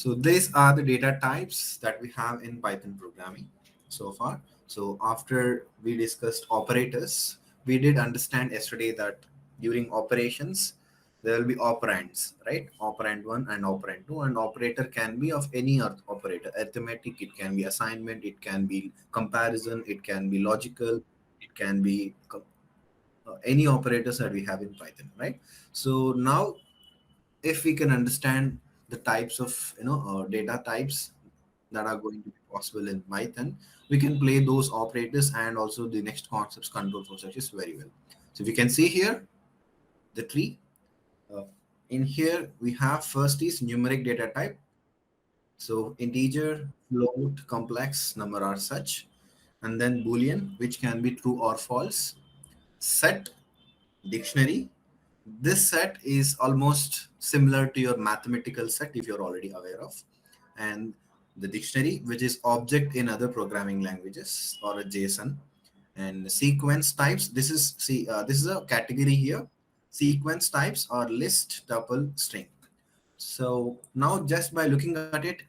So these are the data types that we have in Python programming so far. So after we discussed operators, we did understand yesterday that during operations, there will be operands, right? Operand one and operand two, and operator can be of any operator. Arithmetic, it can be assignment, it can be comparison, it can be logical, it can be any operators that we have in Python, right? So now if we can understand the types of data types that are going to be possible in Python, we can play those operators and also the next concepts control processes very well. So we can see here the tree. uh, in here we have first is numeric data type. So integer, float, complex number are such, and then boolean, which can be true or false. Set, dictionary. This set is almost similar to your mathematical set if you're already aware of. And the dictionary, which is object in other programming languages or a JSON. And sequence types, this is a category here. Sequence types are list, tuple, string. So now just by looking at it,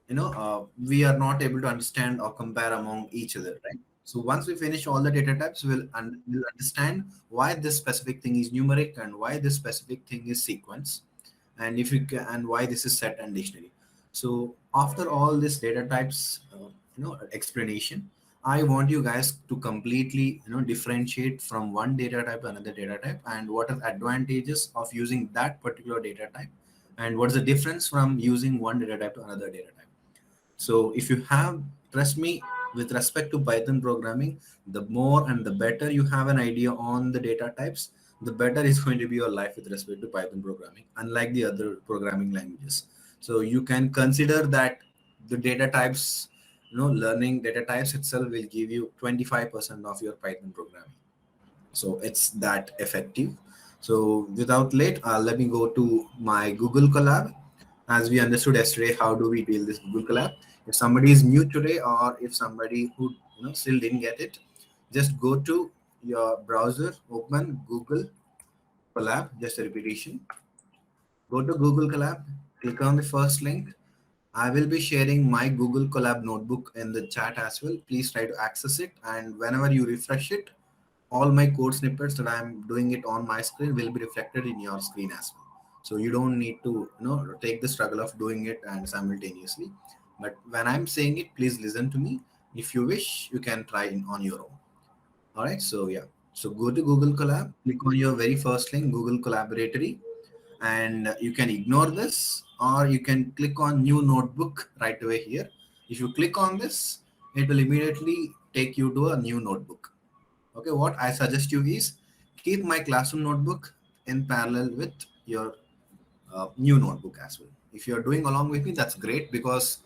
we are not able to understand or compare among each other, right? So once we finish all the data types, we'll understand why this specific thing is numeric and why this specific thing is sequence, and if you can, and why this is set and dictionary. So after all this data types explanation, I want you guys to completely differentiate from one data type to another data type, and what are advantages of using that particular data type, and what is the difference from using one data type to another data type. So if you have, trust me, with respect to Python programming, the more and the better you have an idea on the data types, the better is going to be your life with respect to Python programming, unlike the other programming languages. So you can consider that the data types, learning data types itself will give you 25% of your Python programming. So it's that effective. So without late, let me go to my Google Colab. As we understood yesterday, how do we build this Google Colab? If somebody is new today, or if somebody who still didn't get it, just go to your browser, open Google Colab, just a repetition. Go to Google Colab, click on the first link. I will be sharing my Google Colab notebook in the chat as well. Please try to access it, and whenever you refresh it, all my code snippets that I'm doing it on my screen will be reflected in your screen as well. So you don't need to take the struggle of doing it and simultaneously. But when I'm saying it, please listen to me. If you wish, you can try it on your own. All right. So yeah. So go to Google Colab, click on your very first link, Google Collaboratory, and you can ignore this, or you can click on new notebook right away here. If you click on this, it will immediately take you to a new notebook. Okay, what I suggest you is keep my classroom notebook in parallel with your new notebook as well. If you're doing along with me, that's great, because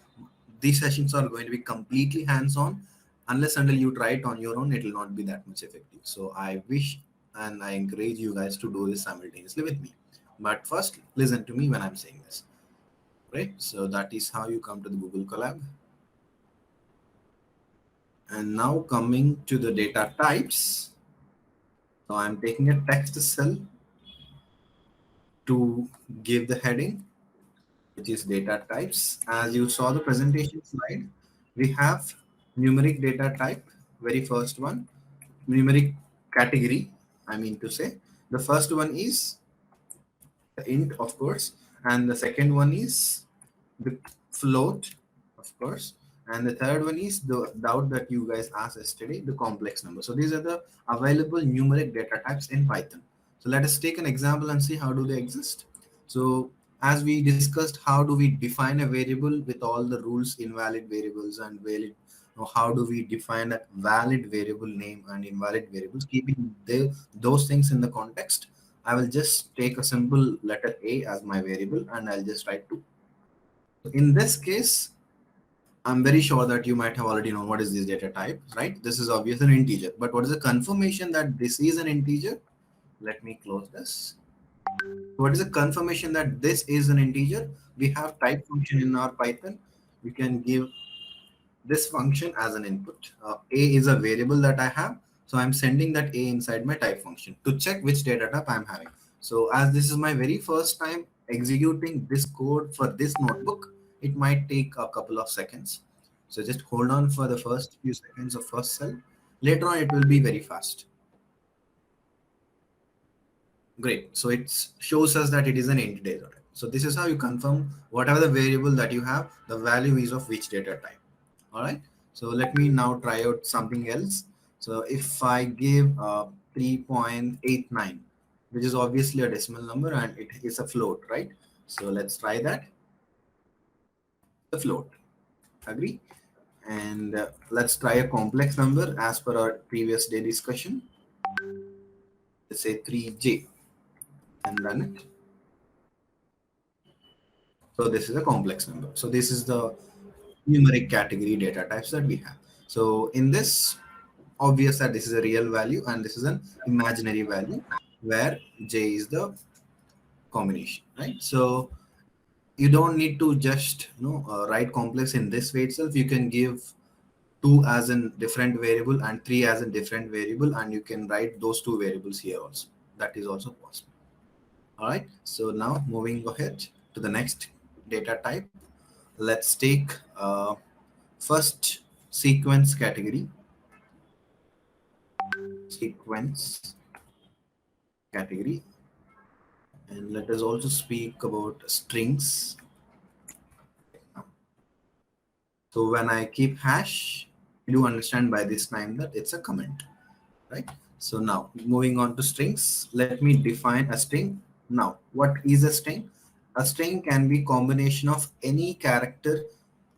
these sessions are going to be completely hands-on. Unless until you try it on your own, it will not be that much effective. So I wish and I encourage you guys to do this simultaneously with me. But first, listen to me when I'm saying this. Right? So that is how you come to the Google Colab. And now coming to the data types. So I'm taking a text cell to give the heading, which is data types. As you saw the presentation slide, we have numeric data type, very first one, numeric category, I mean to say. The first one is the int, of course, and the second one is the float, of course, and the third one is the doubt that you guys asked yesterday, the complex number. So these are the available numeric data types in Python. So let us take an example and see how do they exist. So as we discussed, how do we define a variable with all the rules, invalid variables and valid, how do we define a valid variable name and invalid variables, keeping those things in the context. I will just take a simple letter A as my variable, and I'll just write 2. In this case, I'm very sure that you might have already known what is this data type, right? This is obviously an integer, but what is the confirmation that this is an integer? Let me close this. What is the confirmation that this is an integer? We have type function in our Python. We can give this function as an input. A is a variable that I have, so I'm sending that A inside my type function to check which data type I'm having. So as this is my very first time executing this code for this notebook, it might take a couple of seconds. So just hold on for the first few seconds of first cell. Later on, it will be very fast. Great. So it shows us that it is an int data type. So this is how you confirm whatever the variable that you have, the value is of which data type. All right. So let me now try out something else. So if I give 3.89, which is obviously a decimal number and it is a float, right? So let's try that. The float. Agree? And let's try a complex number as per our previous day discussion. Let's say 3j and run it. So this is a complex number. So this is the numeric category data types that we have. So in this, obvious that this is a real value and this is an imaginary value where j is the combination, right? So you don't need to just write complex in this way itself. You can give 2 as a different variable and 3 as a different variable, and you can write those two variables here also. That is also possible. All right. So now moving ahead to the next data type. Let's take first sequence category. Sequence category. And let us also speak about strings. So when I keep hash, you do understand by this time that it's a comment, right? So now moving on to strings, let me define a string. Now, what is a string? A string can be combination of any character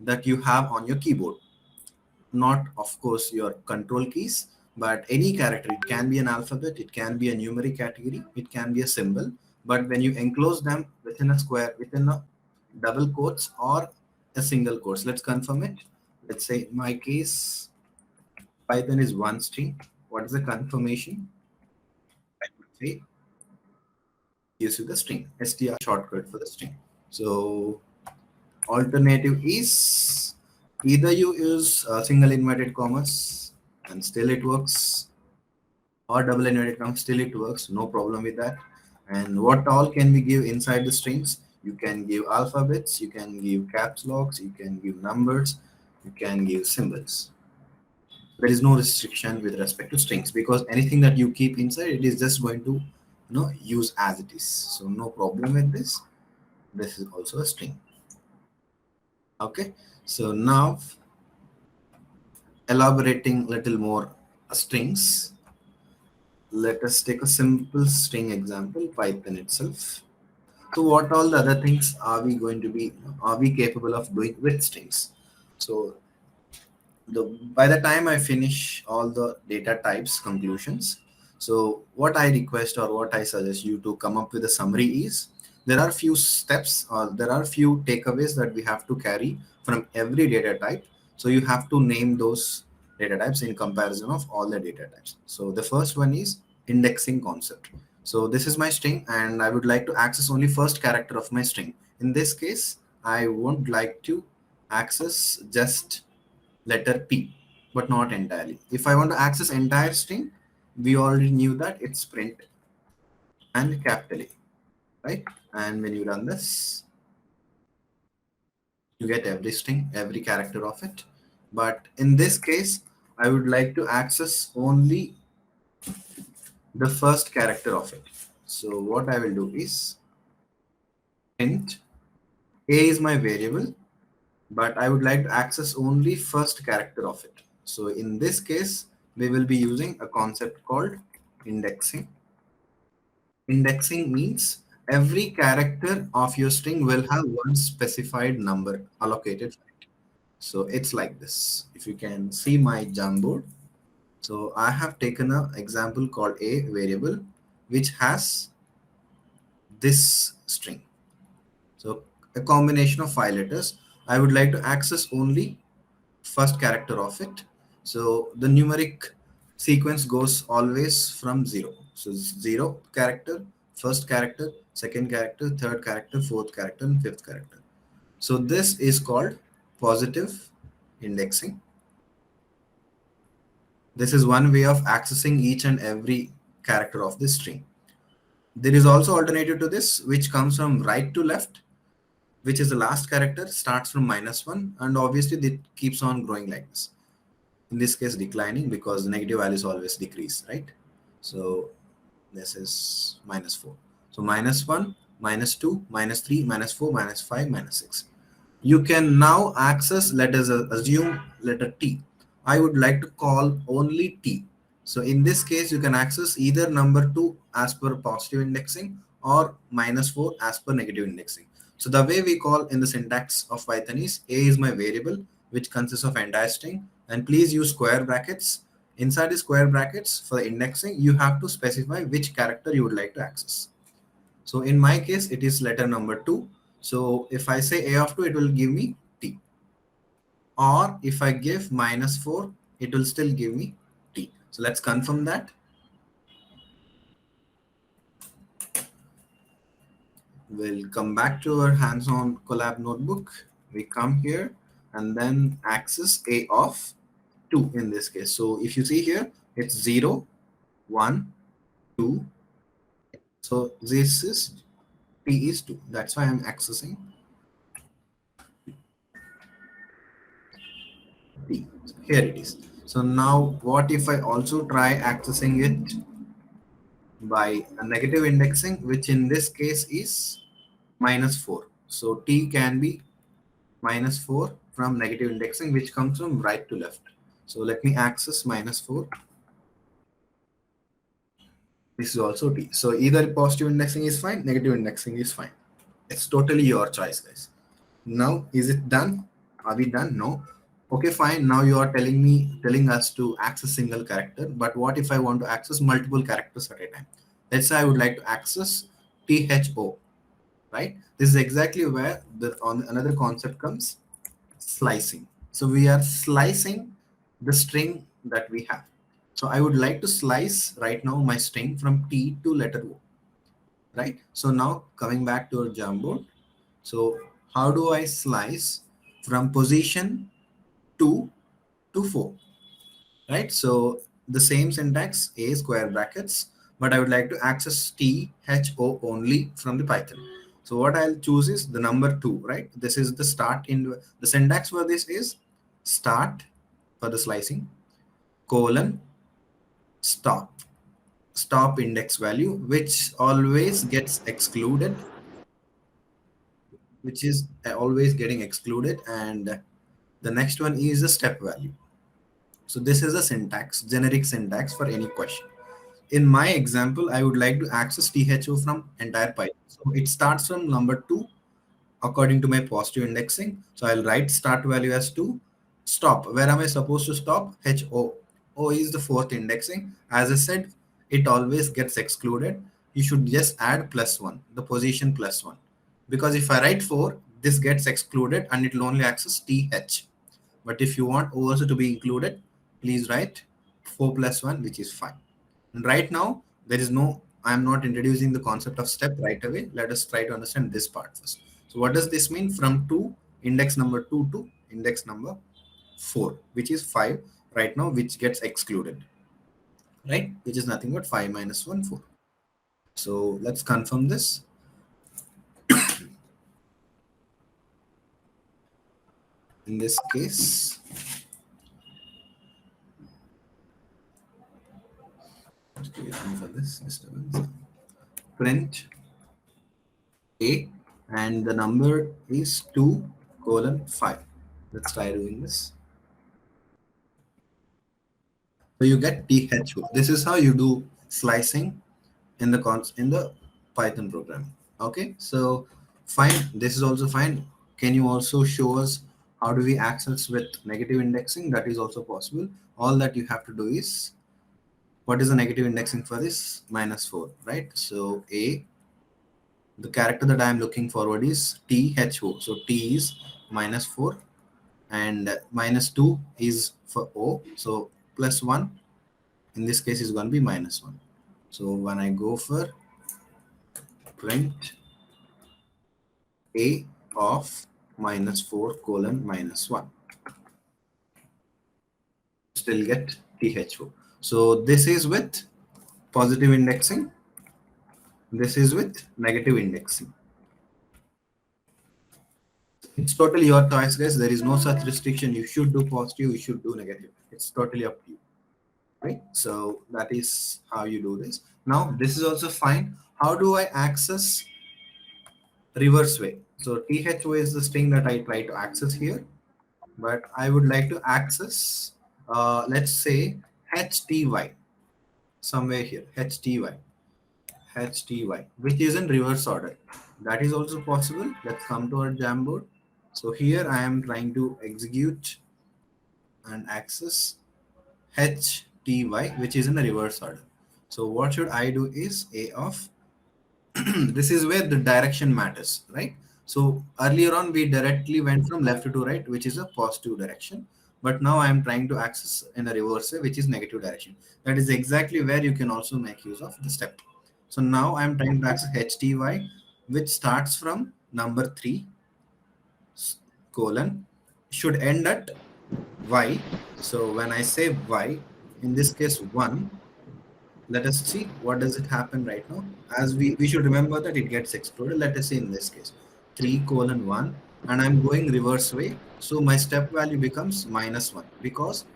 that you have on your keyboard. Not, of course, your control keys, but any character. It can be an alphabet, it can be a numeric category, it can be a symbol. But when you enclose them within a square, within a double quotes or a single quotes, let's confirm it. Let's say in my case, Python is one string. What is the confirmation? I would say gives you the string, str shortcut for the string. So alternative is either you use single inverted commas and still it works, or double inverted commas, still it works, no problem with that. And what all can we give inside the strings? You can give alphabets, you can give caps locks, you can give numbers, you can give symbols. There is no restriction with respect to strings, because anything that you keep inside it is just going to use as it is. So no problem with this. This is also a string. Okay. So now elaborating little more strings, let us take a simple string example, Python itself. So what all the other things are we going to be, are we capable of doing with strings? So the by the time I finish all the data types conclusions, so what I request or what I suggest you to come up with a summary is, there are few steps or there are few takeaways that we have to carry from every data type. So you have to name those data types in comparison of all the data types. So the first one is indexing concept. So this is my string and I would like to access only first character of my string. In this case, I won't like to access just letter P, but not entirely. If I want to access entire string, we already knew that it's print and capital A, right? And when you run this, you get every string, every character of it. But in this case, I would like to access only the first character of it. So what I will do is print A is my variable, but I would like to access only first character of it. So in this case, we will be using a concept called indexing. Indexing means every character of your string will have one specified number allocated for it. So it's like this. If you can see my Jamboard, so I have taken an example called a variable, which has this string. So a combination of 5 letters. I would like to access only first character of it. So the numeric sequence goes always from 0. So 0 character, first character, second character, third character, fourth character, and fifth character. So this is called positive indexing. This is one way of accessing each and every character of this string. There is also alternative to this, which comes from right to left, which is the last character, starts from -1, and obviously it keeps on growing like this. In this case, declining, because the negative values always decrease, right? So this is -4. So -1, -2, -3, -4, -5, -6. You can now access, let us assume letter T. I would like to call only T. So in this case, you can access either number 2 as per positive indexing or -4 as per negative indexing. So the way we call in the syntax of Python is A is my variable, which consists of entire string, and please use square brackets. Inside the square brackets for the indexing, you have to specify which character you would like to access. So in my case, it is letter number 2. So if I say A of 2, it will give me T. Or if I give -4, it will still give me T. So let's confirm that. We'll come back to our hands-on Colab notebook. We come here and then access A of 2 in this case. So if you see here, it's 0, 1, 2. So this is T is 2. That's why I'm accessing T. Here it is. So now what if I also try accessing it by a negative indexing, which in this case is -4. So T can be -4 from negative indexing, which comes from right to left. So let me access -4. This is also T. So either positive indexing is fine, negative indexing is fine. It's totally your choice, guys. Now, is it done? Are we done? No. Okay, fine. Now you are telling us to access single character. But what if I want to access multiple characters at a time? Let's say I would like to access THO, right? This is exactly where the on another concept comes, slicing. So we are slicing the string that we have. So I would like to slice right now my string from T to letter O, right? So now coming back to our Jamboard. So how do I slice from position 2 to 4, right? So the same syntax, A square brackets, but I would like to access THO only from the Python. So what I'll choose is the number 2, right? This is the start in the syntax for this is start for the slicing, colon, stop. Stop index value, which always gets excluded, which is always getting excluded, and the next one is the step value. So this is a syntax, generic syntax for any question. In my example, I would like to access THO from entire Python. So it starts from number 2 according to my positive indexing. So I'll write start value as 2. Stop. Where am I supposed to stop? HO. O is the fourth indexing. As I said, it always gets excluded. You should just add +1, the position +1. Because if I write 4, this gets excluded and it will only access TH. But if you want also to be included, please write 4 + 1, which is 5. And right now, there is no, I'm not introducing the concept of step right away. Let us try to understand this part first. So what does this mean? From 2, index number 2 to index number 4, which is 5 right now, which gets excluded, right? Which is nothing but 5 minus 1, 4. So let's confirm this. In this case, for this disturbance, print A, and the number is 2 colon 5. Let's try doing this. So you get THO. This is how you do slicing in the Python program. Okay, so fine. This is also fine. Can you also show us how do we access with negative indexing? That is also possible. All that you have to do is, what is the negative indexing for this? -4, right? So A, the character that I am looking forward is THO. So T is -4 and -2 is for O. So +1 in this case is going to be -1. So when I go for print A of -4 colon -1, still get THO. So this is with positive indexing. This is with negative indexing. It's totally your choice, guys. There is no such restriction. You should do positive, you should do negative. It's totally up to you, right? So that is how you do this. Now, this is also fine. How do I access reverse way? So THO is the string that I try to access here, but I would like to access, let's say, HTY somewhere here, HTY, which is in reverse order. That is also possible. Let's come to our Jamboard. So here I am trying to execute and access HTY, which is in a reverse order. So what should I do is A of this is where the direction matters, right? So earlier on we directly went from left to right, which is a positive direction. But now I am trying to access in a reverse way, which is negative direction. That is exactly where you can also make use of the step. So now I am trying to access HTY, which starts from number 3 colon should end at y. So when I say y, in this case 1, let us see what does it happen right now. As we should remember that it gets exploded. Let us say in this case 3 colon 1, and I'm going reverse way. So my step value becomes -1 because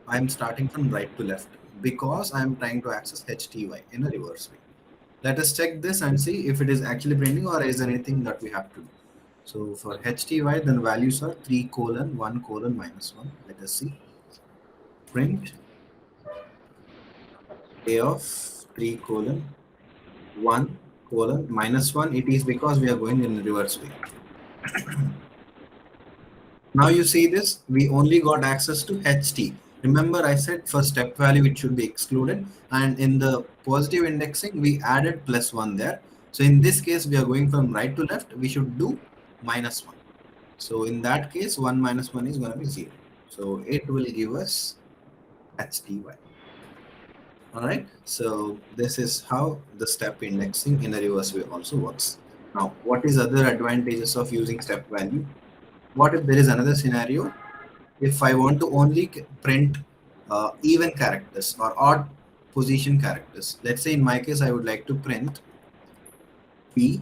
I'm starting from right to left, because I'm trying to access HTY in a reverse way. Let us check this and see if it is actually printing or is there anything that we have to do. So for HTY, then values are 3 colon 1 colon -1. Let us see. Print A of 3 colon 1 colon -1. It is because we are going in the reverse way. Now you see this, we only got access to HT. Remember I said for step value it should be excluded, and in the positive indexing we added +1 there. So in this case we are going from right to left, we should do -1. So in that case 1 minus 1 is going to be 0. So it will give us HTY. All right, so this is how the step indexing in a reverse way also works. Now, what is other advantages of using step value? What if there is another scenario? If I want to only print even characters or odd position characters, let's say in my case, I would like to print P,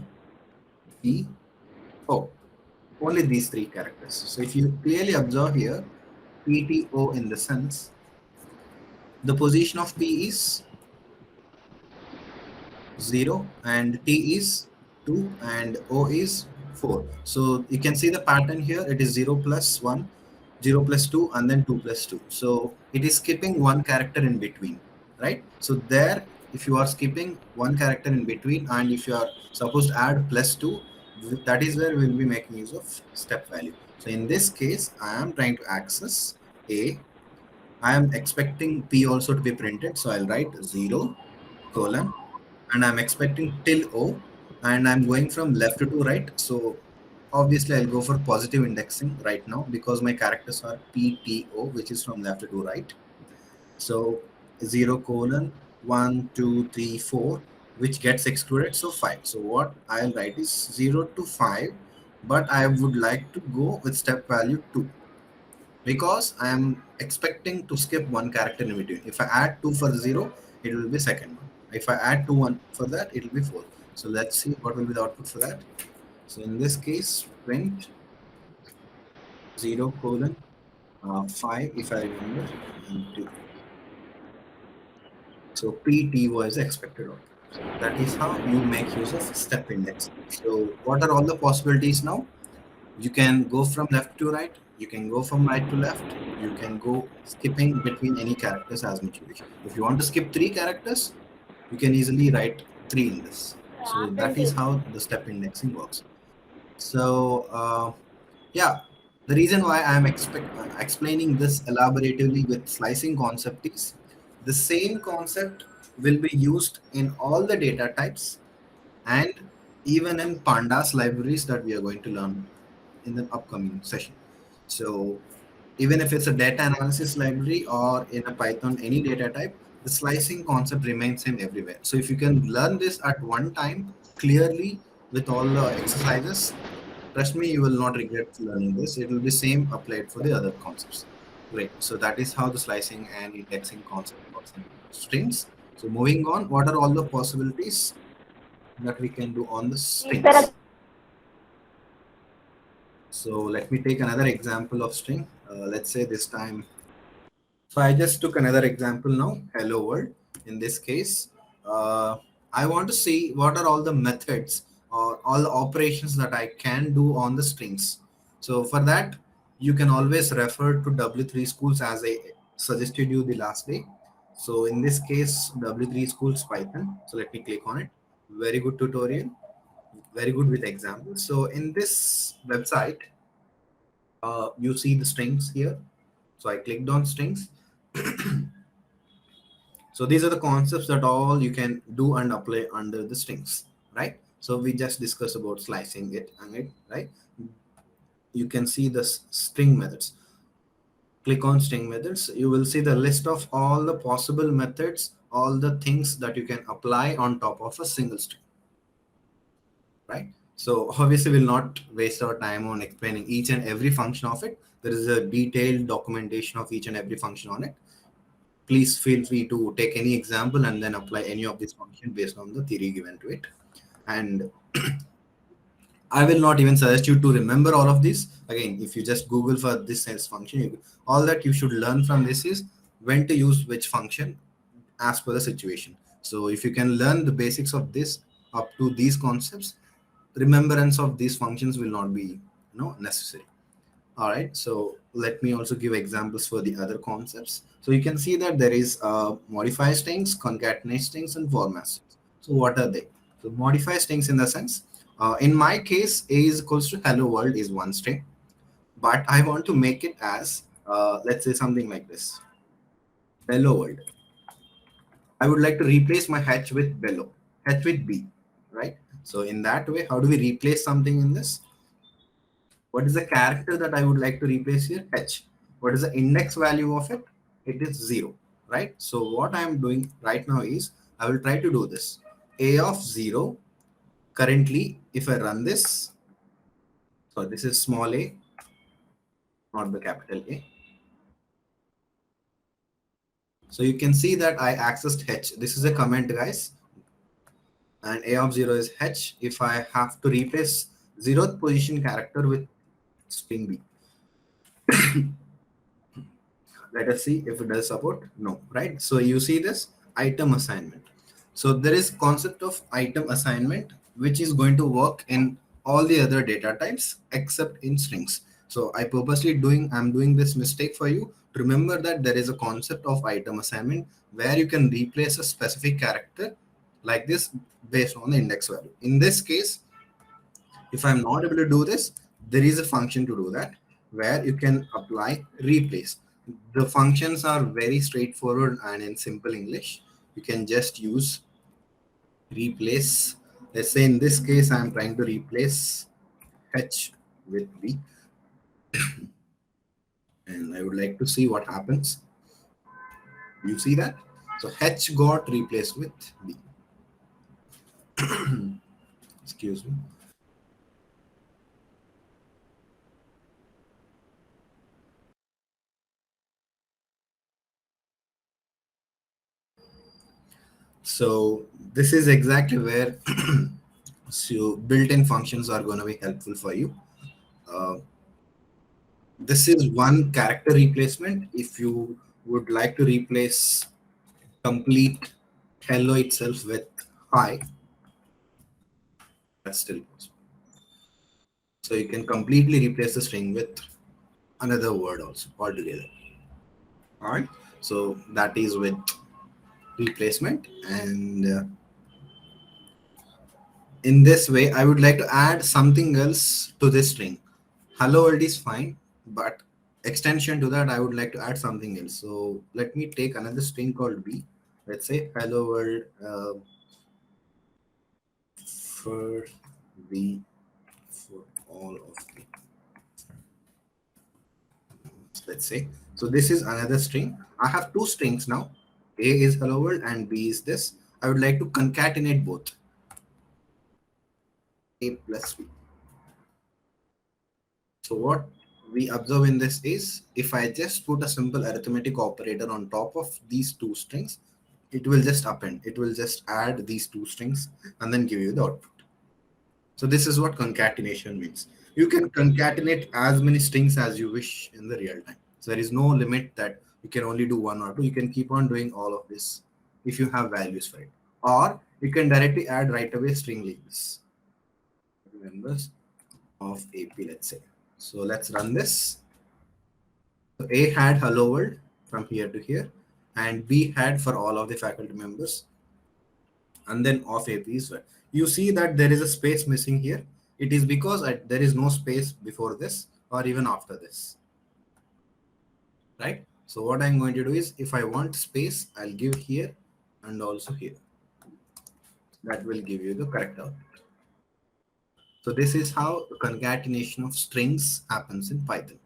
P, O, only these 3 characters. So if you clearly observe here, P, T, O in the sense, the position of P is 0 and T is 2 and O is 4. So you can see the pattern here. It is 0 plus 1, 0 plus 2, and then 2 plus 2. So it is skipping one character in between, right? So there, if you are skipping one character in between, and if you are supposed to add +2, that is where we will be making use of step value. So in this case, I am trying to access A. I am expecting P also to be printed. So I'll write 0 colon, and I'm expecting till O, and I'm going from left to right. So obviously I'll go for positive indexing right now because my characters are PTO, which is from left to right. So 0 colon 1 2 3 4, which gets excluded, so 5. So what I'll write is 0 to 5, but I would like to go with step value 2 because I am expecting to skip one character in between. If I add 2 for 0, it will be second one. If I add 2 1 for that, it will be 4. So let's see what will be the output for that. So in this case, print 0 colon 5, if I remember, and 2. So PT was the expected output. So that is how you make use of step index. So what are all the possibilities now? You can go from left to right, you can go from right to left, you can go skipping between any characters as much you wish. If you want to skip 3 characters, you can easily write 3 in this. So that is how the step indexing works. So yeah, the reason why I am explaining this elaboratively with slicing concept is the same concept will be used in all the data types and even in pandas libraries that we are going to learn in the upcoming session. So even if it's a data analysis library or in a Python, any data type, the slicing concept remains same everywhere. So if you can learn this at one time clearly with all the exercises, trust me, you will not regret learning this. It will be same applied for the other concepts. Great. So that is how the slicing and indexing concept works in strings. So moving on, what are all the possibilities? that we can do on the Is there strings. So let me take another example of string. Let's say this time, so I just took another example now, hello world. In this case, uh, I want to see what are all the methods or all the operations that I can do on the strings. So for that, you can always refer to W3 schools as I suggested you the last day. So in this case, W3 schools Python. So let me click on it. Very good tutorial, very good with examples. So in this website, you see the strings here. So I clicked on strings. So these are the concepts that all you can do and apply under the strings, right? So we just discussed about slicing it and it, right? You can see the string methods. Click on string methods. You will see the list of all the possible methods, all the things that you can apply on top of a single string, right? So obviously we'll not waste our time on explaining each and every function of it. There is a detailed documentation of each and every function on it. Please feel free to take any example and then apply any of these functions based on the theory given to it. And I will not even suggest you to remember all of this. Again, if you just Google for this sense function, all that you should learn from this is when to use which function as per the situation. So if you can learn the basics of this up to these concepts, remembrance of these functions will not be necessary. All right, so let me also give examples for the other concepts. So you can see that there is modify strings, concatenate strings, and format strings. So what are they? So modify strings in the sense, in my case, a is equals to hello world is one string, but I want to make it as, let's say something like this, hello world. I would like to replace my h with bellow, h with b, right? So in that way, how do we replace something in this? What is the character that I would like to replace here? H. What is the index value of it? It is 0, right? So what I am doing right now is I will try to do this. A of 0, currently, if I run this, so this is small a, not the capital A. So you can see that I accessed H. This is a comment, guys. And A of 0 is H. If I have to replace 0th position character with string B, let us see if it does support. No, right? So you see this item assignment. So there is concept of item assignment which is going to work in all the other data types except in strings. So I'm doing this mistake for you to remember that there is a concept of item assignment where you can replace a specific character like this based on the index value. In this case, if I'm not able to do this, there is a function to do that where you can apply replace. The functions are very straightforward and in simple English. You can just use replace. Let's say in this case, I'm trying to replace H with B, and I would like to see what happens. You see that? So H got replaced with B. Excuse me. So this is exactly where so built-in functions are going to be helpful for you. Uh, this is one character replacement. If you would like to replace complete hello itself with hi, that's still possible. So you can completely replace the string with another word also altogether. All right. So that is with replacement. And in this way, I would like to add something else to this string. Hello world is fine, but extension to that, I would like to add something else. So let me take another string called b. Let's say hello world for b for all of the. Let's say. So this is another string. I have two strings now. A is hello world and B is this. I would like to concatenate both. A plus B. So what we observe in this is if I just put a simple arithmetic operator on top of these two strings, it will just append. It will just add these two strings and then give you the output. So this is what concatenation means. You can concatenate as many strings as you wish in the real time. So there is no limit that you can only do one or two. You can keep on doing all of this if you have values for it. Or you can directly add right away string labels. Members of AP, let's say. So let's run this. So A had hello world from here to here, and B had for all of the faculty members, and then of AP is well. You see that there is a space missing here. It is because there is no space before this or even after this, right? So what I'm going to do is, if I want space, I'll give here and also here. That will give you the correct output. So this is how the concatenation of strings happens in Python.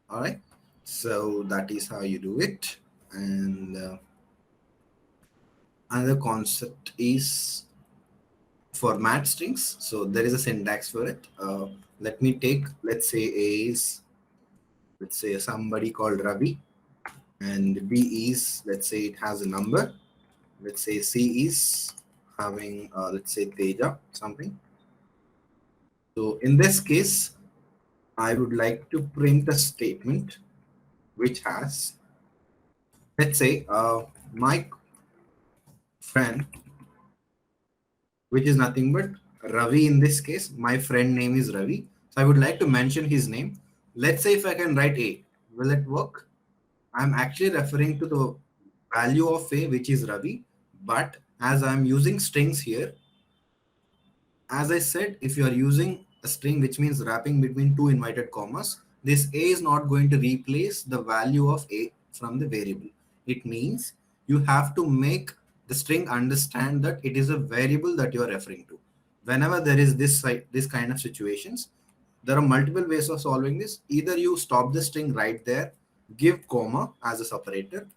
All right. So that is how you do it. And another concept is format strings. So there is a syntax for it. Let me take, let's say A is, let's say somebody called Ravi, and B is, let's say it has a number. Let's say C is having, let's say Teja, something. So in this case, I would like to print a statement which has, let's say, my friend, which is nothing but Ravi in this case. My friend name is Ravi. So I would like to mention his name. Let's say if I can write A, will it work? I'm actually referring to the value of A, which is Ravi. But as I'm using strings here, as I said, if you are using a string, which means wrapping between two inverted commas, this A is not going to replace the value of A from the variable. It means you have to make the string understand that it is a variable that you are referring to. Whenever there is this kind of situations, there are multiple ways of solving this. Either you stop the string right there, give comma as a separator,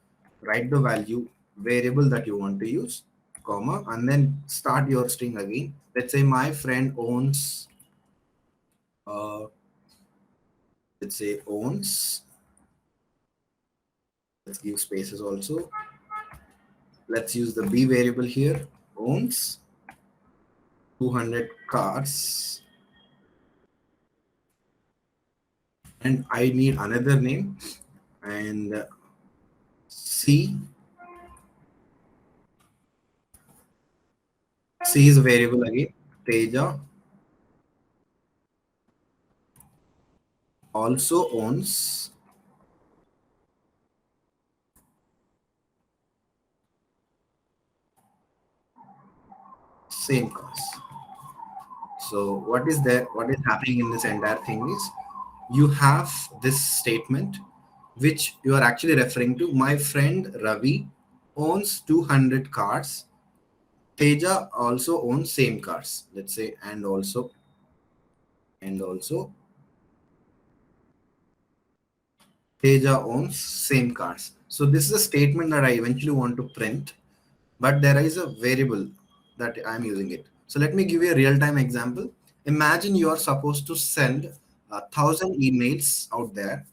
write the value variable that you want to use, comma, and then start your string again. Let's say my friend owns, uh, let's say owns, let's give spaces also. Let's use the B variable here, owns 200 cars. And I need another name, and C is a variable again. Teja also owns same cars. So what is there? What is happening in this entire thing is, you have this statement which you are actually referring to. My friend Ravi owns 200 cars. Teja also owns same cars. Let's say, and also Teja owns same cars. So this is a statement that I eventually want to print, but there is a variable that I'm using it. So let me give you a real-time example. Imagine you are supposed to send 1,000 emails out there.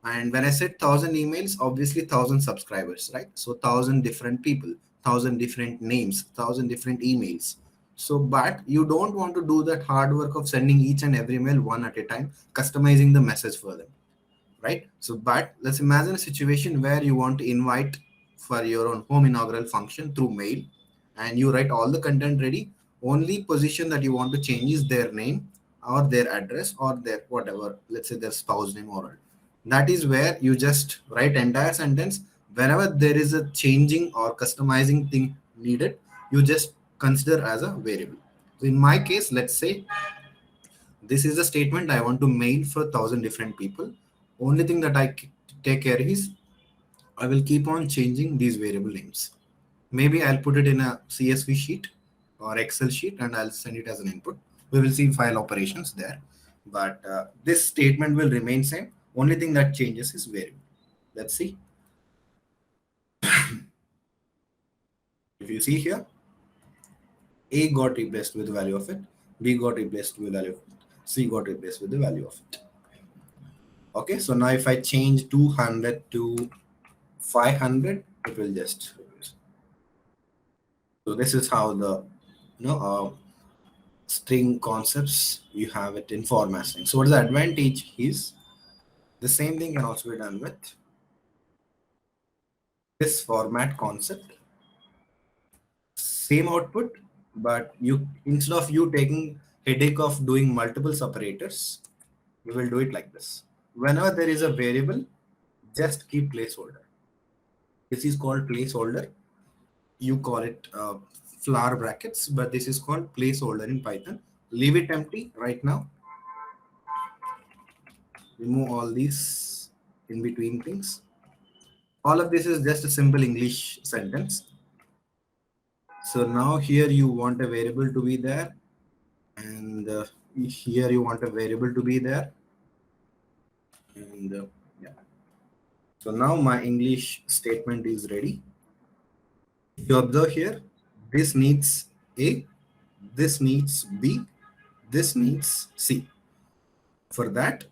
And when I said 1,000 emails, obviously 1,000 subscribers, right? So 1,000 different people, 1,000 different names, 1,000 different emails. So, but you don't want to do that hard work of sending each and every mail one at a time, customizing the message for them, right? So, but let's imagine a situation where you want to invite for your own home inaugural function through mail, and you write all the content ready. Only position that you want to change is their name or their address or their whatever, let's say their spouse name or all. That is where you just write entire sentence. Whenever there is a changing or customizing thing needed, you just consider as a variable. So in my case, let's say this is a statement I want to mail for 1,000 different people. Only thing that take care is, I will keep on changing these variable names. Maybe I'll put it in a CSV sheet or Excel sheet and I'll send it as an input. We will see file operations there. But this statement will remain same. Only thing that changes is variable. Let's see. If you see here, A got replaced with the value of it, B got replaced with the value of it, C got replaced with the value of it. Okay, so now if I change 200 to 500, it will just replace. So this is how the string concepts you have it in format string. So what is the advantage is the same thing can also be done with this format concept. Same output, but you instead of you taking headache of doing multiple separators, we will do it like this. Whenever there is a variable, just keep placeholder. This is called placeholder. You call it flower brackets, but this is called placeholder in Python. Leave it empty right now. Remove all these in between things. All of this is just a simple English sentence. So now here you want a variable to be there, and here you want a variable to be there, and yeah. So now my English statement is ready. If you observe here, this needs A, this needs B, this needs C. For that,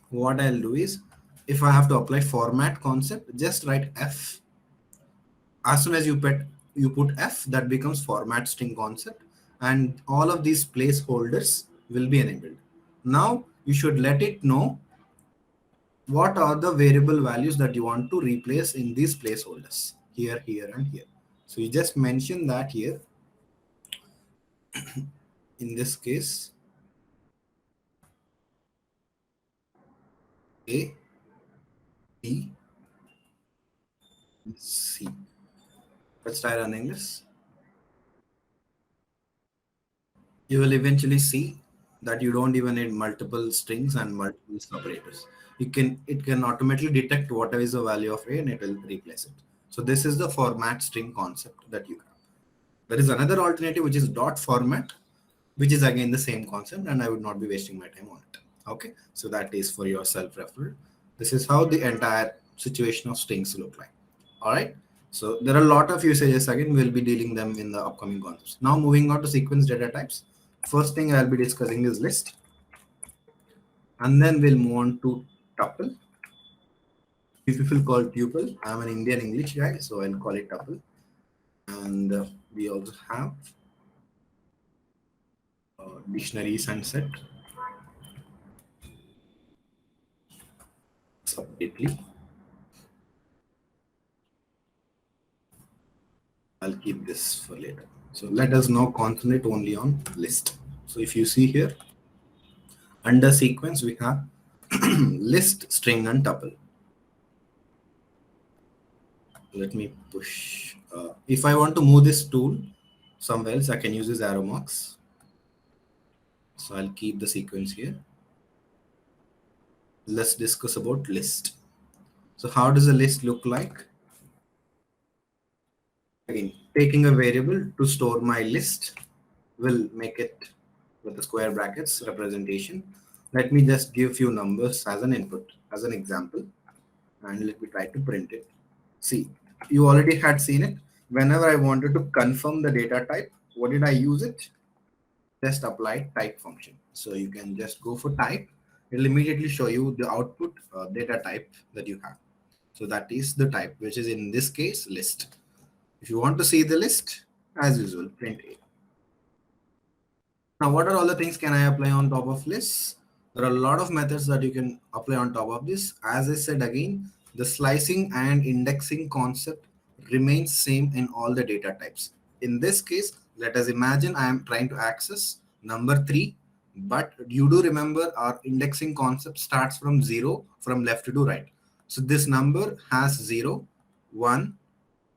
what I'll do is, if I have to apply format concept, just write F. As soon as you put F, that becomes format string concept, and all of these placeholders will be enabled. Now you should let it know what are the variable values that you want to replace in these placeholders here, here, and here. So you just mention that here. In this case, A, B, C. Let's try running this. You will eventually see that you don't even need multiple strings and multiple separators. It can automatically detect whatever is the value of A and it will replace it. So this is the format string concept that you have. There is another alternative which is dot format, which is again the same concept, and I would not be wasting my time on it. Okay, so that is for your self-referral. This is how the entire situation of strings look like. All right. So there are a lot of usages. Again, we'll be dealing them in the upcoming concepts. Now moving on to sequence data types. First thing I'll be discussing is list, and then we'll move on to tuple. If people call tuple, I'm an Indian English guy, so I'll call it tuple. And we also have dictionaries and set separately. I'll keep this for later. So let us now concentrate only on list. So if you see here, under sequence, we have list, string, and tuple. Let me push. If I want to move this tool somewhere else, I can use this arrow marks. So I'll keep the sequence here. Let's discuss about list. So how does a list look like? Again, taking a variable to store my list will make it with the square brackets representation. Let me just give few numbers as an input, as an example, and let me try to print it. See, you already had seen it. Whenever I wanted to confirm the data type, what did I use it? Just apply type function. So you can just go for type. It'll immediately show you the output data type that you have. So that is the type, which is in this case list. If you want to see the list, as usual, print A. Now, what are all the things can I apply on top of lists? There are a lot of methods that you can apply on top of this. As I said again, the slicing and indexing concept remains same in all the data types. In this case, let us imagine I am trying to access number 3, but you do remember our indexing concept starts from 0 from left to right. So this number has 0, 1,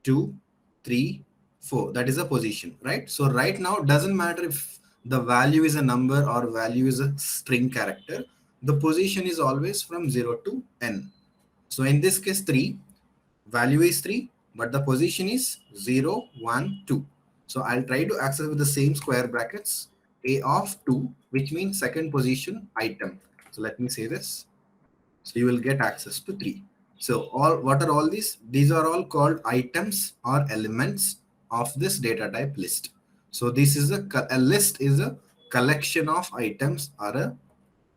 2, 3, 4. That is a position, right? So right now, doesn't matter if the value is a number or value is a string character. The position is always from 0 to n. So in this case, 3, value is 3, but the position is 0, 1, 2. So I'll try to access with the same square brackets, a of 2, which means second position item. So let me say this. So you will get access to 3. So what are all these? These are all called items or elements of this data type list. So this is a list is a collection of items or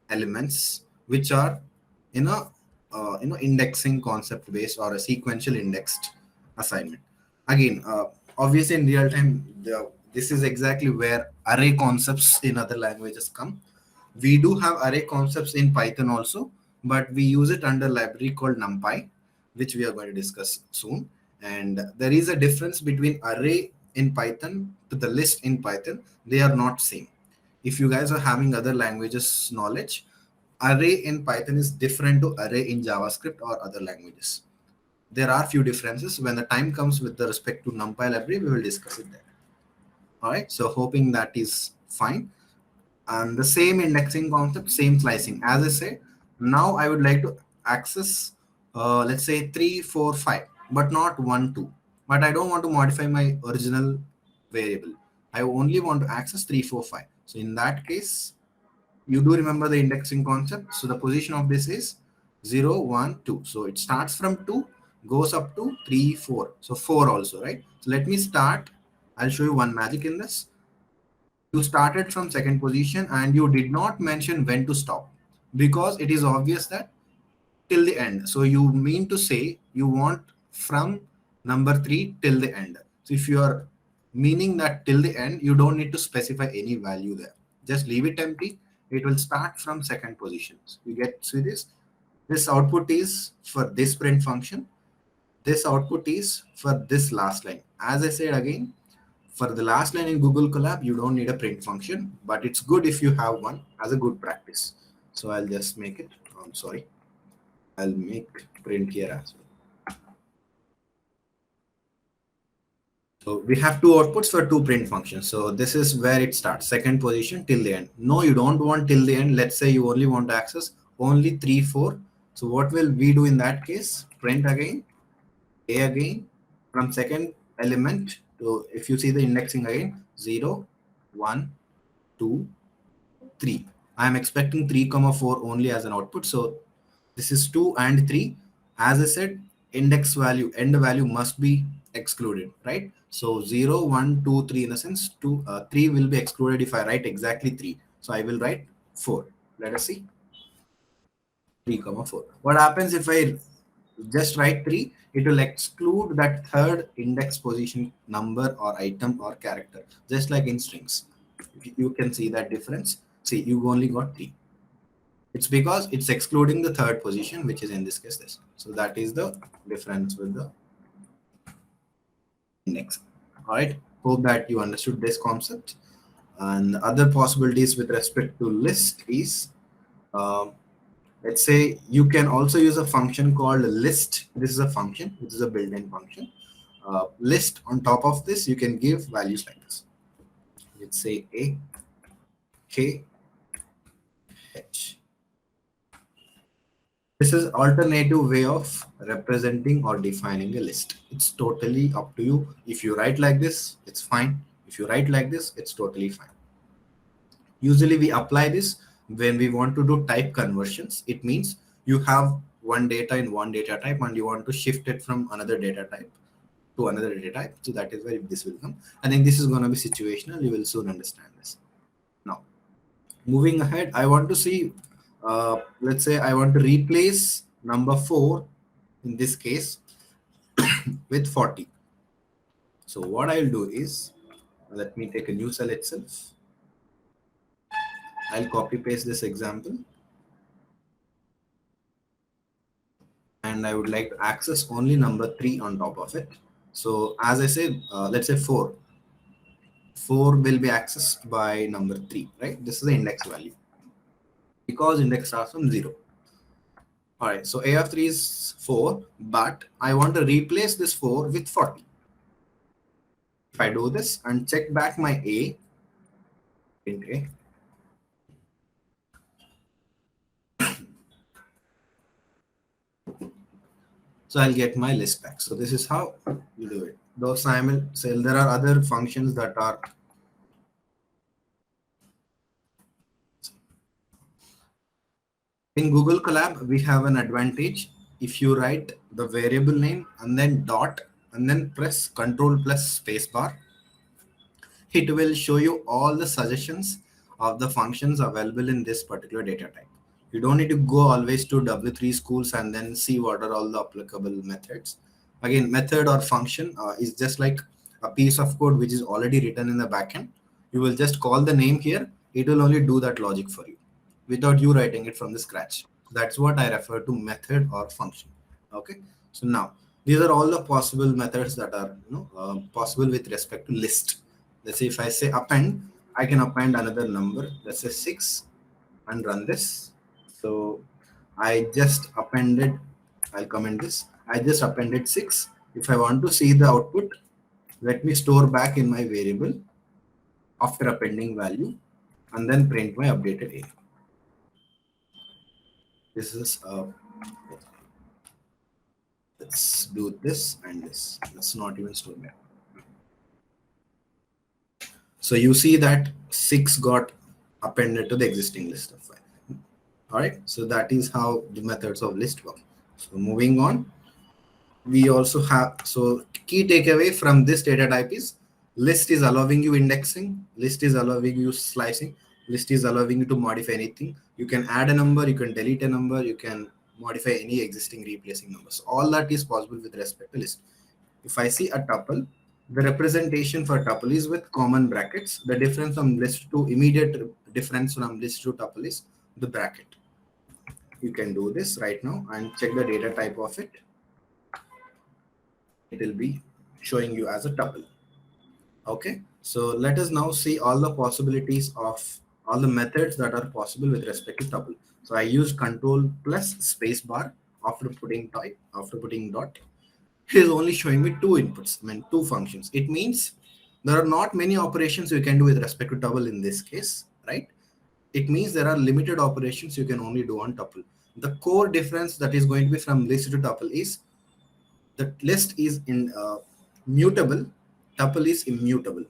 elements which are in a indexing concept based or a sequential indexed assignment. Again, Obviously in real time, this is exactly where array concepts in other languages come. We do have array concepts in Python also, but we use it under library called NumPy, which we are going to discuss soon. And there is a difference between array in Python to the list in Python. They are not same. If you guys are having other languages knowledge, array in Python is different to array in JavaScript or other languages. There are few differences. When the time comes with the respect to NumPy library, we will discuss it there. All right. So hoping that is fine. And the same indexing concept, same slicing. As I said, now I would like to access, let's say 3, 4, 5, but not 1, 2. But I don't want to modify my original variable. I only want to access 3, 4, 5. So in that case, you do remember the indexing concept. So the position of this is 0, 1, 2. So it starts from 2, goes up to 3, 4. So 4 also, right? So let me start. I'll show you one magic in this. You started from second position and you did not mention when to stop, because it is obvious that till the end. So you mean to say you want from number 3 till the end. So if you are meaning that till the end, you don't need to specify any value there. Just leave it empty. It will start from second positions. You get see this? This output is for this print function. This output is for this last line. As I said again, for the last line in Google Colab, you don't need a print function, but it's good if you have one as a good practice. So I'll just make it. I'm sorry. I'll make print here as well. So we have two outputs for two print functions. So this is where it starts, second position till the end. No, you don't want till the end. Let's say you only want to access only 3, 4. So what will we do in that case? Print again, A again, from second element to, if you see the indexing again, 0, 1, 2, 3. I am expecting 3 comma 4 only as an output. So this is 2 and 3. As I said, index value, end value must be excluded, right? So 0, 1, 2, 3 in the sense 3 will be excluded if I write exactly 3. So I will write 4. Let us see. 3 comma 4. What happens if I just write 3? It will exclude that third index position number or item or character, just like in strings. You can see that difference. See, you only got 3. It's because it's excluding the third position, which is in this case this. So that is the difference with the index. All right. Hope that you understood this concept. And other possibilities with respect to list is, let's say you can also use a function called list. This is a function, which is a built-in function. List on top of this, you can give values like this. Let's say A, K, H. This is alternative way of representing or defining a list. It's totally up to you. If you write like this, it's fine. If you write like this, it's totally fine. Usually we apply this when we want to do type conversions. It means you have one data in one data type and you want to shift it from another data type to another data type. So that is where this will come. I think this is going to be situational. You will soon understand this. Now, moving ahead, I want to see, let's say I want to replace number 4 in this case with 40. So what I'll do is, let me take a new cell itself. I'll copy paste this example. And I would like to access only number 3 on top of it. So as I said, let's say 4. 4 will be accessed by number 3, right? This is the index value because index starts from 0. All right, so A of 3 is 4, but I want to replace this 4 with 40. If I do this and check back my A, int A, so I'll get my list back. So this is how you do it. Though Simon said there are other functions that are in Google Colab. We have an advantage. If you write the variable name and then dot and then press Control plus spacebar, it will show you all the suggestions of the functions available in this particular data type. You don't need to go always to W3 schools and then see what are all the applicable methods. Again, method or function is just like a piece of code which is already written in the backend. You will just call the name here. It will only do that logic for you without you writing it from the scratch. That's what I refer to method or function. Okay. So now these are all the possible methods that are possible with respect to list. Let's say if I say append, I can append another number. Let's say 6 and run this. So I just appended, I'll comment this. I just appended 6. If I want to see the output, let me store back in my variable after appending value and then print my updated area. This is let's do this and this. Let's not even store that. So you see that 6 got appended to the existing list of 5. All right. So that is how the methods of list work. So moving on, we also have, so key takeaway from this data type is list is allowing you indexing, list is allowing you slicing, list is allowing you to modify anything. You can add a number, you can delete a number, you can modify any existing replacing numbers. All that is possible with respect to list. If I see a tuple, the representation for tuple is with common brackets. The difference from list to immediate difference from list to tuple is the bracket. You can do this right now and check the data type of it. It will be showing you as a tuple. Okay, so let us now see all the possibilities of all the methods that are possible with respect to tuple. So I use control plus space bar after putting type, after putting dot. It is only showing me 2 inputs, I mean 2 functions. It means there are not many operations you can do with respect to tuple in this case, right? It means there are limited operations you can only do on tuple. The core difference that is going to be from list to tuple is the list is in mutable, tuple is immutable.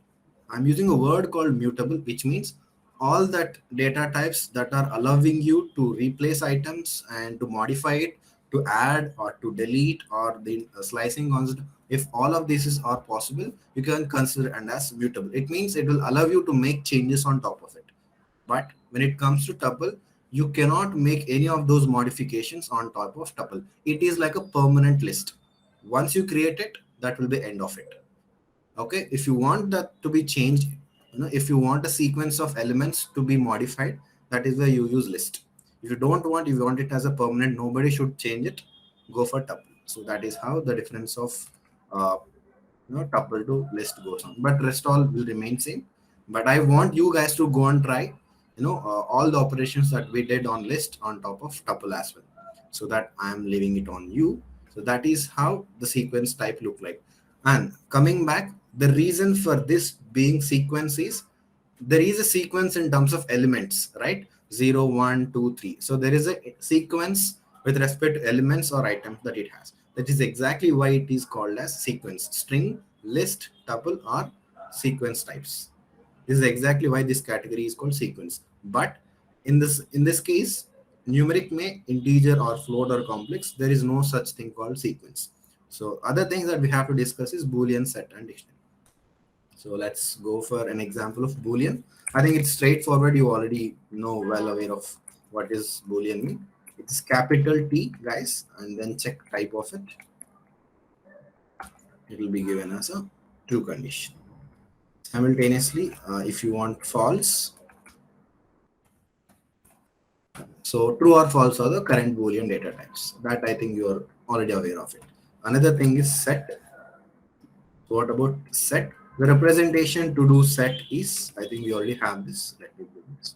I'm using a word called mutable, which means all that data types that are allowing you to replace items and to modify it, to add or to delete or the slicing concept. If all of these are possible, you can consider it as mutable. It means it will allow you to make changes on top of it. But when it comes to tuple, you cannot make any of those modifications on top of tuple. It is like a permanent list. Once you create it, that will be end of it. Okay, if you want that to be changed, if you want a sequence of elements to be modified, that is where you use list. If you don't want, if you want it as a permanent, nobody should change it, go for tuple. So that is how the difference of uh, tuple to list goes on, but rest all will remain same. But I want you guys to go and try all the operations that we did on list on top of tuple as well, so that I am leaving it on you. So that is how the sequence type look like. And coming back, the reason for this being sequence is there is a sequence in terms of elements, right? 0 1 2 3. So there is a sequence with respect to elements or items that it has. That is exactly why it is called as sequence. String, list, tuple are sequence types. This is exactly why this category is called sequence. But in this case, numeric may integer or float or complex, there is no such thing called sequence. So other things that we have to discuss is Boolean, set, and dictionary. So let's go for an example of Boolean. I think it's straightforward. You already know, well aware of what is Boolean mean. It's capital T, guys, and then check type of it. It will be given as a true condition. Simultaneously, if you want false, so true or false are the current Boolean data types. That I think you are already aware of it. Another thing is set. So what about set? The representation to do set is, I think we already have this. Let me do this.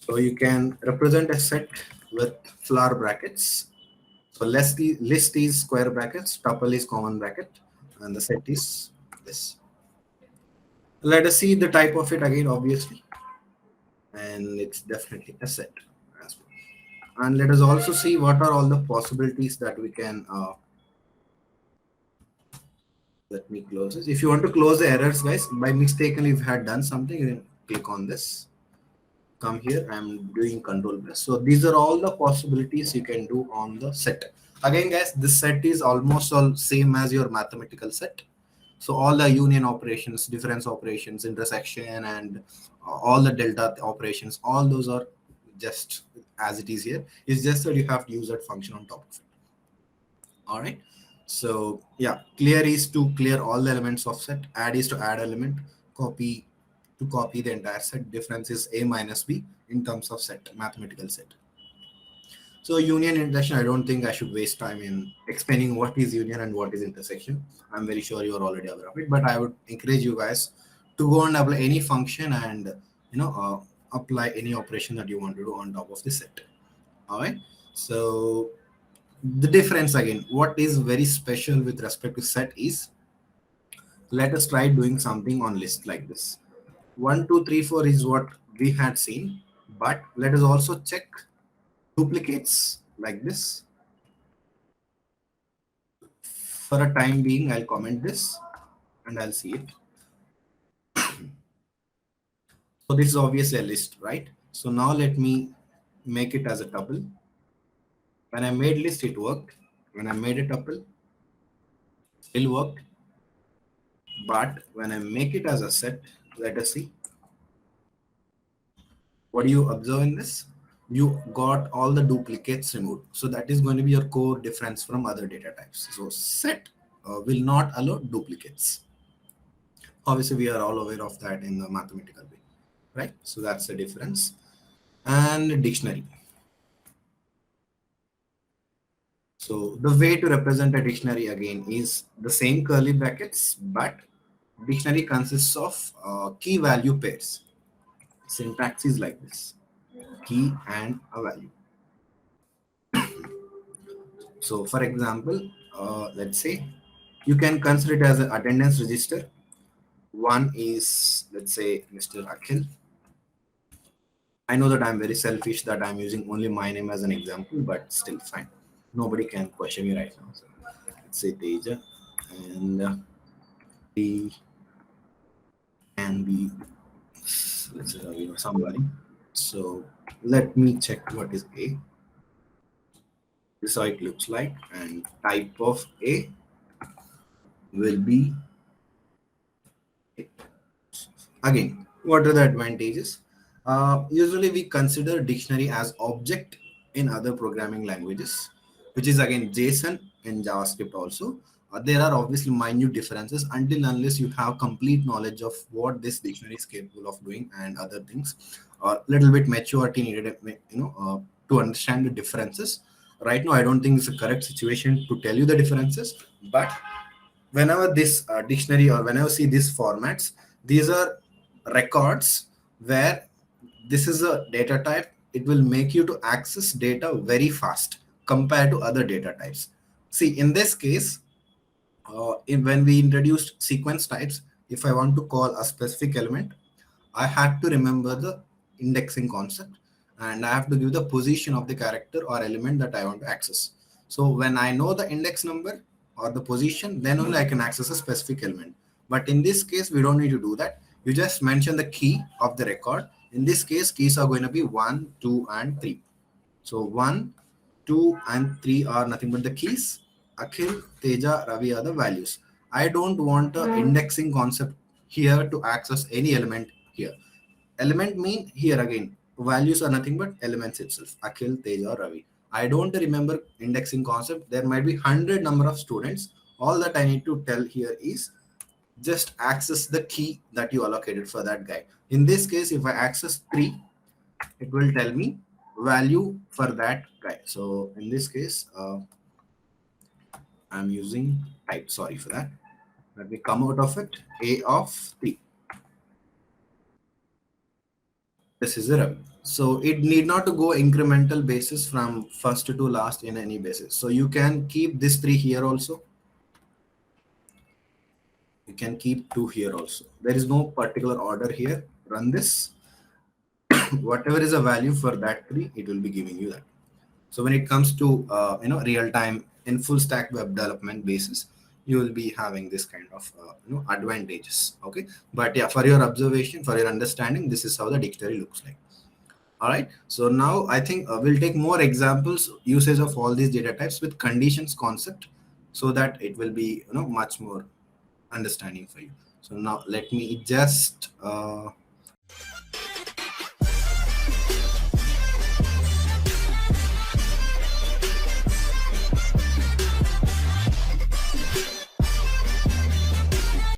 So you can represent a set with flower brackets. So list is square brackets, tuple is common bracket, and the set is this. Let us see the type of it again, obviously. And it's definitely a set as well. And let us also see what are all the possibilities that we can let me close this. If you want to close the errors, guys, by mistakenly if you had done something, you can click on this. Come here, I'm doing control plus. So these are all the possibilities you can do on the set. Again, guys, this set is almost all same as your mathematical set. So all the union operations, difference operations, intersection, and all the delta operations, all those are just as it is here. It's just that you have to use that function on top of it. All right. So yeah, clear is to clear all the elements of set. Add is to add element. Copy to copy the entire set. Difference is a minus b in terms of set, mathematical set. So union intersection, I don't think I should waste time in explaining what is union and what is intersection. I'm very sure you are already aware of it, but I would encourage you guys to go and apply any function and apply any operation that you want to do on top of the set. All right. So the difference again, what is very special with respect to set is, let us try doing something on list like this. 1 2 3 4 is what we had seen, but let us also check duplicates like this. For a time being, I'll comment this and I'll see it. So this is obviously a list, right? So now let me make it as a tuple. When I made list, it worked. When I made a tuple, still worked. But when I make it as a set, let us see. What do you observe in this? You got all the duplicates removed. So that is going to be your core difference from other data types. So set will not allow duplicates. Obviously, we are all aware of that in the mathematical way, right? So that's the difference. And dictionary. So the way to represent a dictionary again is the same curly brackets, but dictionary consists of key value pairs. Syntax is like this: key and a value. So for example, let's say you can consider it as an attendance register. One is, let's say, Mr. Akhil. I know that I'm very selfish that I'm using only my name as an example, but still fine. Nobody can question me right now. So let's say Teja, and he can be, let's say, somebody. So let me check what is A. This is how it looks like, and type of A will be A. Again, what are the advantages? Usually we consider dictionary as object in other programming languages, which is again JSON in JavaScript also. There are obviously minute differences until unless you have complete knowledge of what this dictionary is capable of doing and other things. A little bit maturity needed, to understand the differences. Right now, I don't think it's a correct situation to tell you the differences, but whenever this dictionary or whenever see these formats, these are records where this is a data type. It will make you to access data very fast compared to other data types. See, in this case, when we introduced sequence types, if I want to call a specific element, I had to remember the indexing concept, and I have to give the position of the character or element that I want to access. So when I know the index number or the position, then only I can access a specific element. But in this case, we don't need to do that. You just mention the key of the record. In this case, keys are going to be 1, 2, and 3. So 1, 2, and 3 are nothing but the keys. Akhil, Teja, Ravi are the values. I don't want the indexing concept here to access any element here. Element mean here again, values are nothing but elements itself. Akhil, Teja, or Ravi. I don't remember indexing concept. There might be 100 number of students. All that I need to tell here is just access the key that you allocated for that guy. In this case, if I access 3, it will tell me value for that guy. So in this case, I'm using type. Sorry for that. Let me come out of it. A of 3. This is a rep. So it need not to go incremental basis from first to last in any basis. So you can keep this 3 here also. You can keep 2 here also. There is no particular order here. Run this. Whatever is a value for that 3, it will be giving you that. So when it comes to real time in full stack web development basis, you will be having this kind of advantages. Okay, but yeah, for your observation, for your understanding, this is how the dictionary looks like. All right. So now I think we'll take more examples, usage of all these data types with conditions concept, so that it will be much more understanding for you. So now let me just